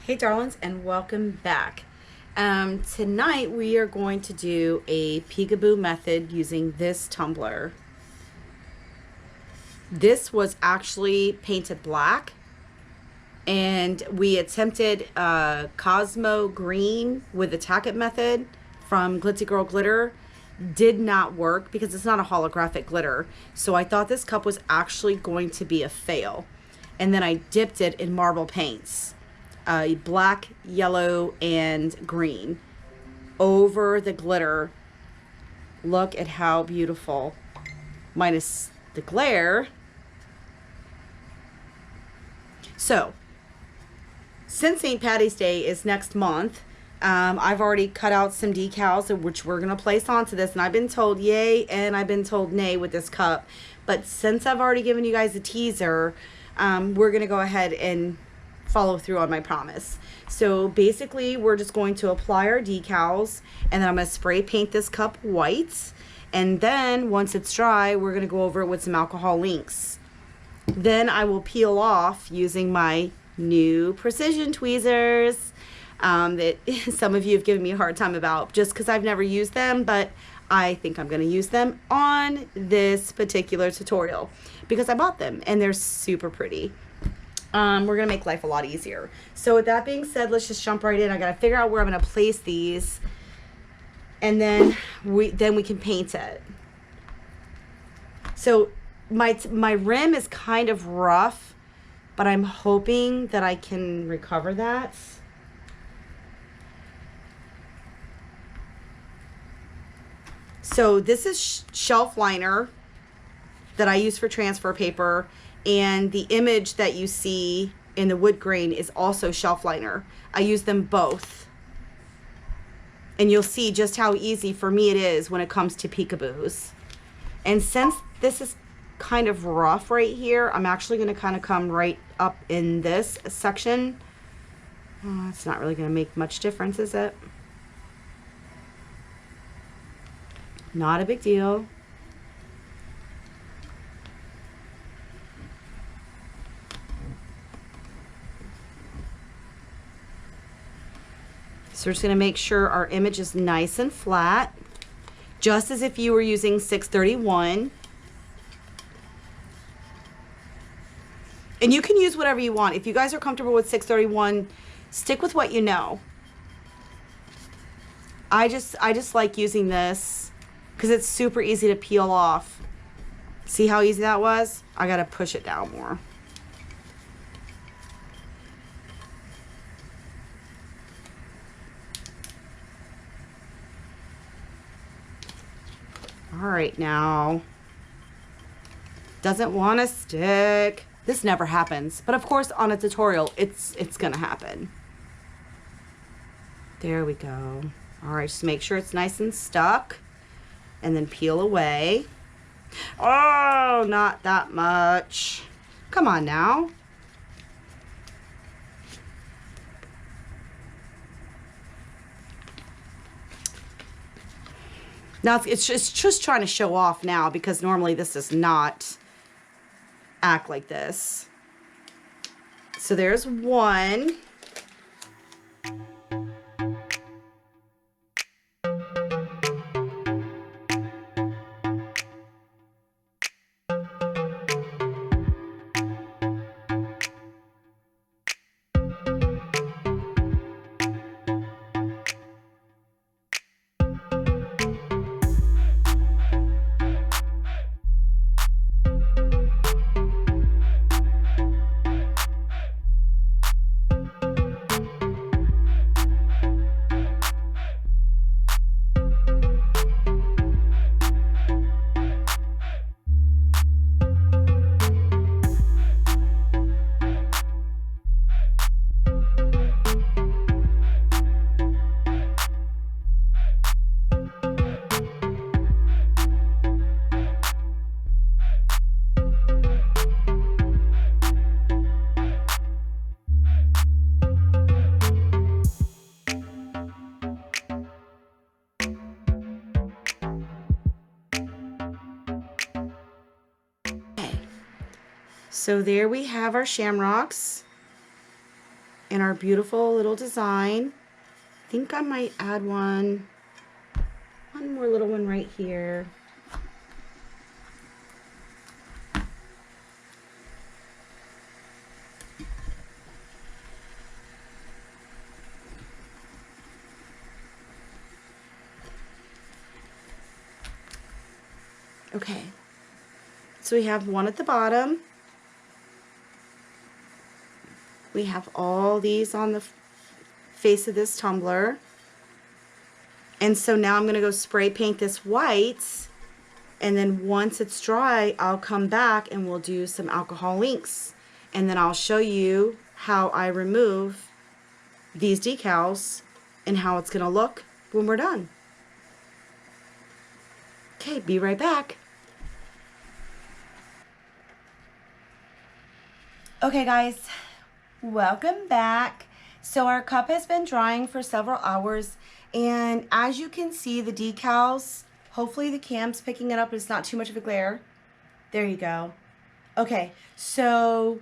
Hey darlings, and welcome back. Tonight we are going to do a peekaboo method using this tumbler. This was actually painted black, and we attempted Cosmo green with the tack-it method from Glitzy Girl Glitter. Did not work because it's not a holographic glitter. So I thought this cup was actually going to be a fail. And then I dipped it in marble paints. Black, yellow, and green over the glitter. Look at how beautiful. Minus the glare. So, since St. Patty's Day is next month, I've already cut out some decals which we're going to place onto this. And I've been told yay and I've been told nay with this cup. But since I've already given you guys a teaser, we're going to go ahead and follow through on my promise. So basically we're just going to apply our decals, and then I'm going to spray paint this cup white, and then once it's dry we're going to go over it with some alcohol inks. Then I will peel off using my new precision tweezers that some of you have given me a hard time about just because I've never used them, but I think I'm going to use them on this particular tutorial because I bought them and they're super pretty. We're going to make life a lot easier. So with that being said, let's just jump right in. I got to figure out where I'm going to place these, and then we can paint it. So my rim is kind of rough, but I'm hoping that I can recover that. So this is shelf liner that I use for transfer paper. And the image that you see in the wood grain is also shelf liner. I use them both. And you'll see just how easy for me it is when it comes to peekaboos. And since this is kind of rough right here, I'm actually going to kind of come right up in this section. Oh, it's not really going to make much difference, is it? Not a big deal. So we're just going to make sure our image is nice and flat, just as if you were using 631. And you can use whatever you want. If you guys are comfortable with 631, stick with what you know. I just like using this because it's super easy to peel off. See how easy that was? I got to push it down more. All right, now, doesn't want to stick. This never happens, but of course on a tutorial, it's gonna happen. There we go. All right, just make sure it's nice and stuck, and then peel away. Oh, not that much. Come on now. Now it's just trying to show off now because normally this does not act like this. So there's one. So there we have our shamrocks. in our beautiful little design. I think I might add one more little one right here. Okay, so we have one at the bottom. We have all these on the face of this tumbler. And so now I'm going to go spray paint this white, and then once it's dry, I'll come back and we'll do some alcohol inks. And then I'll show you how I remove these decals and how it's going to look when we're done. Okay, be right back. Okay guys, welcome back. So our cup has been drying for several hours, and as you can see, the decals, hopefully the cam's picking it up, it's not too much of a glare. There you go. Okay, so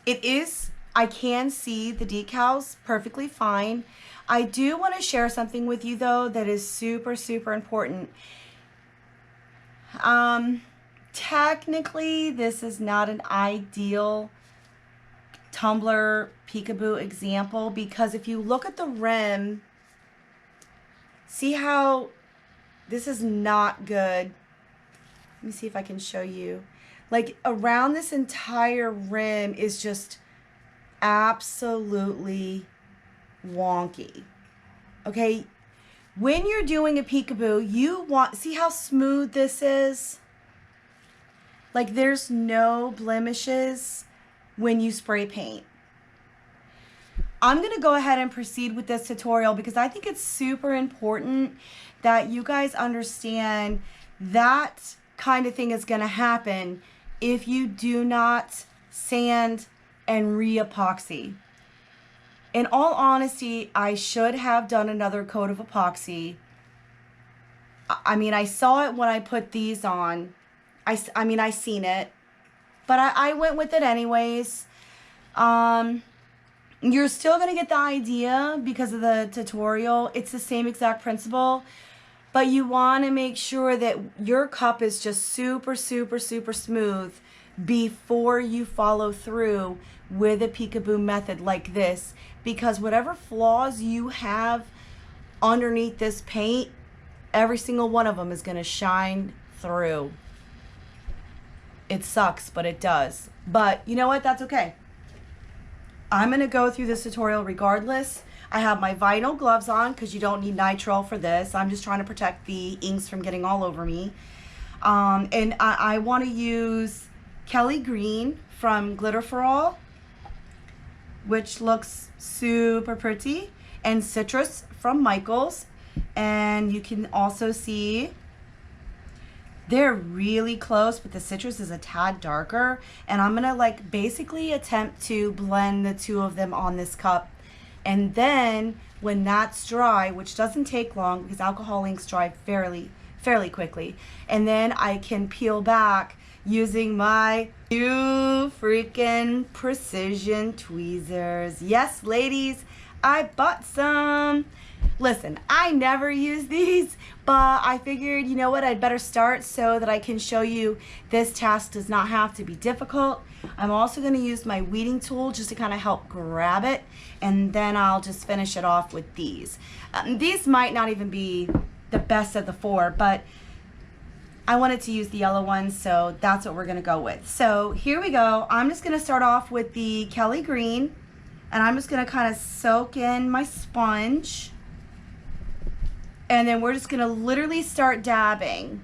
I can see the decals perfectly fine. I do want to share something with you though that is super, super important. Technically, this is not an ideal tumbler peekaboo example, because if you look at the rim, see how this is not good. Let me see if I can show you. Like around this entire rim is just absolutely wonky. Okay, when you're doing a peekaboo, you want, see how smooth this is? Like there's no blemishes when you spray paint. I'm going to go ahead and proceed with this tutorial because I think it's super important that you guys understand that kind of thing is going to happen if you do not sand and re-epoxy. In all honesty, I should have done another coat of epoxy. I mean, I saw it when I put these on. I mean, I seen it, but I went with it anyways. You're still going to get the idea because of the tutorial. It's the same exact principle, but you want to make sure that your cup is just super, super, super smooth before you follow through with a peekaboo method like this, because whatever flaws you have underneath this paint, every single one of them is going to shine through. It sucks, but it does. But you know what? That's okay. I'm going to go through this tutorial regardless. I have my vinyl gloves on because you don't need nitrile for this. I'm just trying to protect the inks from getting all over me. And I want to use Kelly Green from Glitter for All, which looks super pretty, and Citrus from Michaels. And you can also see they're really close, but the citrus is a tad darker. And I'm gonna like basically attempt to blend the two of them on this cup. And then when that's dry, which doesn't take long because alcohol inks dry fairly quickly, and then I can peel back using my new freaking precision tweezers. Yes, ladies, I bought some. Listen, I never use these, but I figured, you know what, I'd better start so that I can show you this task does not have to be difficult. I'm also going to use my weeding tool just to kind of help grab it, and then I'll just finish it off with these. These might not even be the best of the four, but I wanted to use the yellow ones, so that's what we're going to go with. So here we go. I'm just going to start off with the Kelly Green, and I'm just going to kind of soak in my sponge. And then we're just going to literally start dabbing.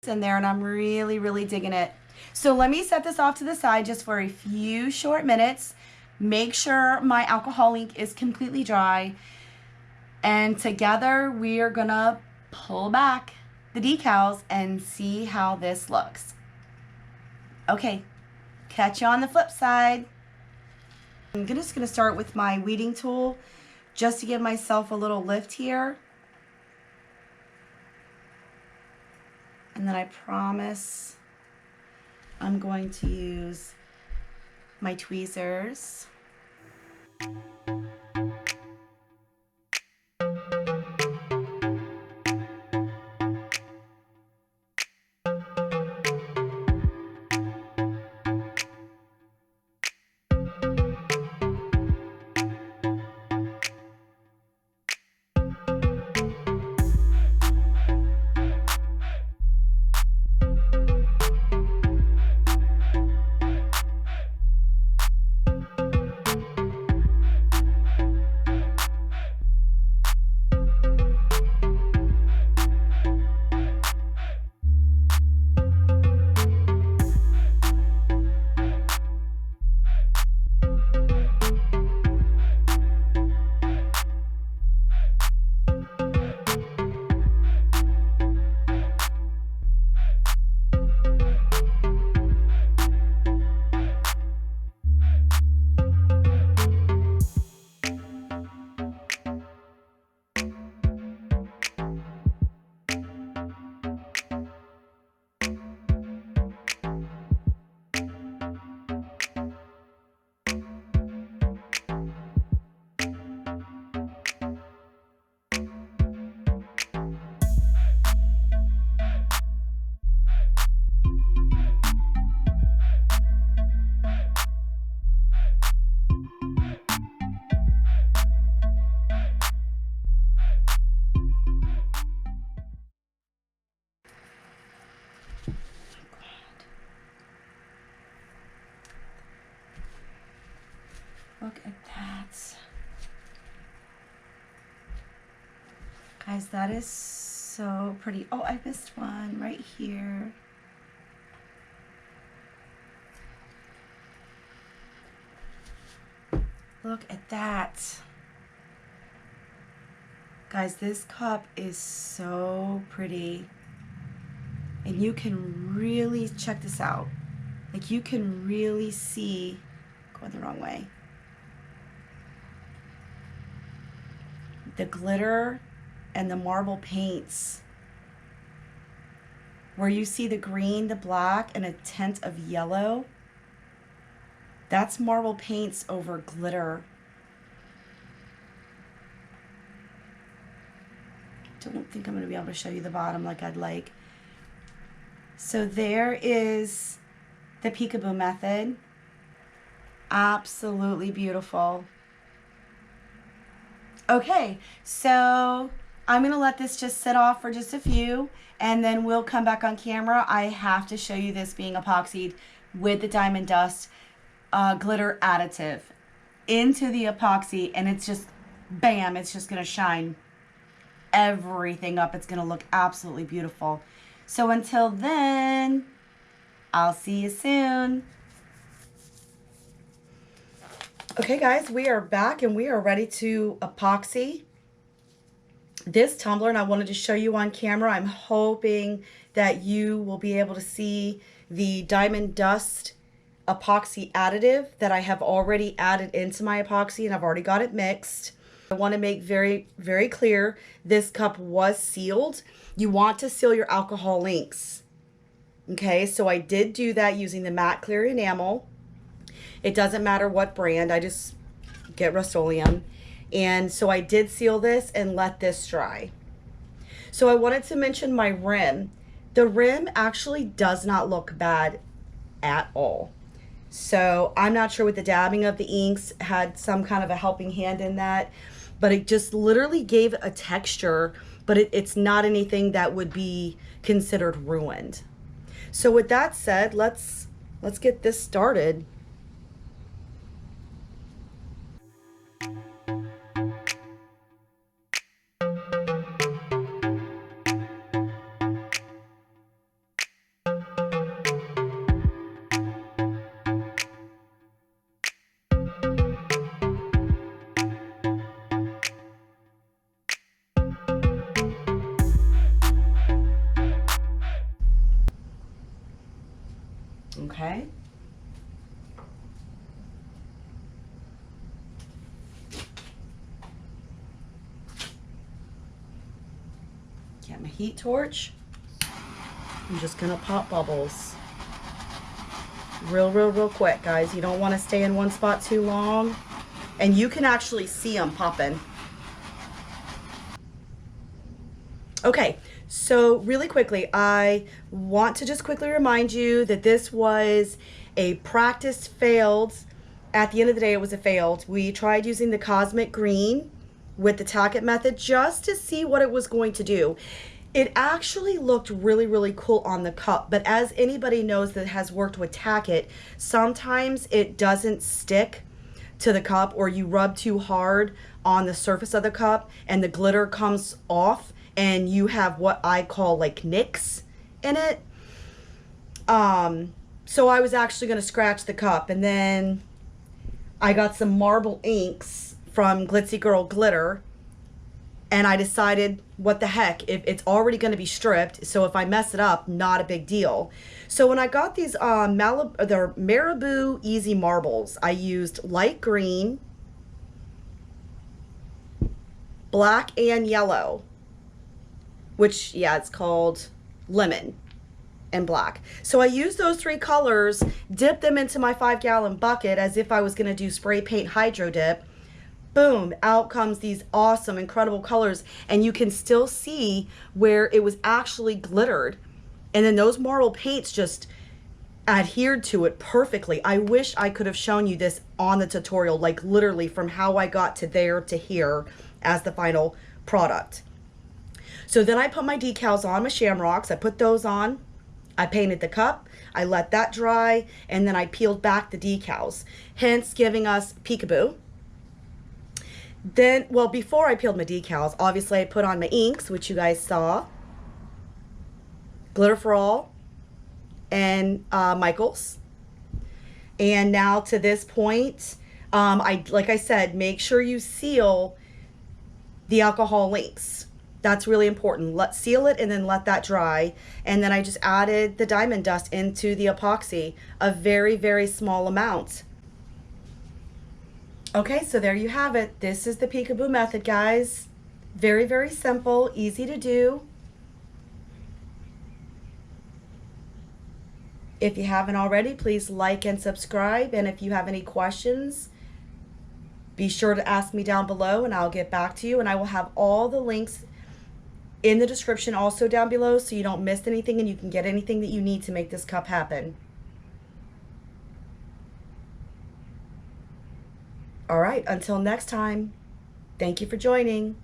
in there, and I'm really, really digging it. So let me set this off to the side just for a few short minutes. Make sure my alcohol ink is completely dry. And together we are gonna pull back the decals and see how this looks. Okay, catch you on the flip side. I'm just gonna start with my weeding tool just to give myself a little lift here. And then I promise I'm going to use my tweezers. Look at that. Guys, that is so pretty. Oh, I missed one right here. Look at that. Guys, this cup is so pretty. And you can really, check this out. Like, you can really see, going the wrong way, the glitter and the marble paints. Where you see the green, the black, and a tint of yellow, that's marble paints over glitter. Don't think I'm going to be able to show you the bottom like I'd like. So there is the Peekaboo method. Absolutely beautiful. Okay, so I'm going to let this just sit off for just a few, and then we'll come back on camera. I have to show you this being epoxied with the Diamond Dust glitter additive into the epoxy, and it's just, bam, it's just going to shine everything up. It's going to look absolutely beautiful. So until then, I'll see you soon. Okay guys, we are back and we are ready to epoxy this tumbler, and I wanted to show you on camera. I'm hoping that you will be able to see the Diamond Dust epoxy additive that I have already added into my epoxy, and I've already got it mixed. I want to make very, very clear, this cup was sealed. You want to seal your alcohol inks. Okay, so I did do that using the matte clear enamel. It doesn't matter what brand, I just get Rust-Oleum. And so I did seal this and let this dry. So I wanted to mention my rim. The rim actually does not look bad at all. So I'm not sure what the dabbing of the inks had some kind of a helping hand in that, but it just literally gave a texture, but it's not anything that would be considered ruined. So with that said, let's get this started. Okay. Get my heat torch. I'm just gonna pop bubbles. Real quick, guys. You don't want to stay in one spot too long. And you can actually see them popping. Okay, so really quickly, I want to just quickly remind you that this was a practice failed. At the end of the day, it was a failed. We tried using the Cosmic Green with the tack it method just to see what it was going to do. It actually looked really cool on the cup, but as anybody knows that has worked with tack it, sometimes it doesn't stick to the cup, or you rub too hard on the surface of the cup and the glitter comes off and you have what I call like nicks in it. So I was actually going to scratch the cup, and then I got some marble inks from Glitzy Girl Glitter, and I decided, what the heck, if it's already going to be stripped, so if I mess it up, not a big deal. So when I got these they're Marabou Easy Marbles, I used light green, black, and yellow, which, yeah, it's called lemon and black. So I used those three colors, dipped them into my 5-gallon bucket as if I was going to do spray paint hydro dip. Boom, out comes these awesome, incredible colors, and you can still see where it was actually glittered. And then those marble paints just adhered to it perfectly. I wish I could have shown you this on the tutorial, like literally from how I got to there to here as the final product. So then I put my decals on, my shamrocks, I put those on, I painted the cup, I let that dry, and then I peeled back the decals, hence giving us Peekaboo. Then, well, before I peeled my decals, obviously I put on my inks, which you guys saw, Glitter for All, and Michaels. And now to this point, like I said, make sure you seal the alcohol inks. That's really important. Let's seal it and then let that dry. And then I just added the diamond dust into the epoxy, a very small amount. Okay, so there you have it. This is the Peekaboo method, guys. Very simple, easy to do. If you haven't already, please like and subscribe. And if you have any questions, be sure to ask me down below and I'll get back to you. And I will have all the links in the description also down below so you don't miss anything and you can get anything that you need to make this cup happen. All right, until next time, thank you for joining.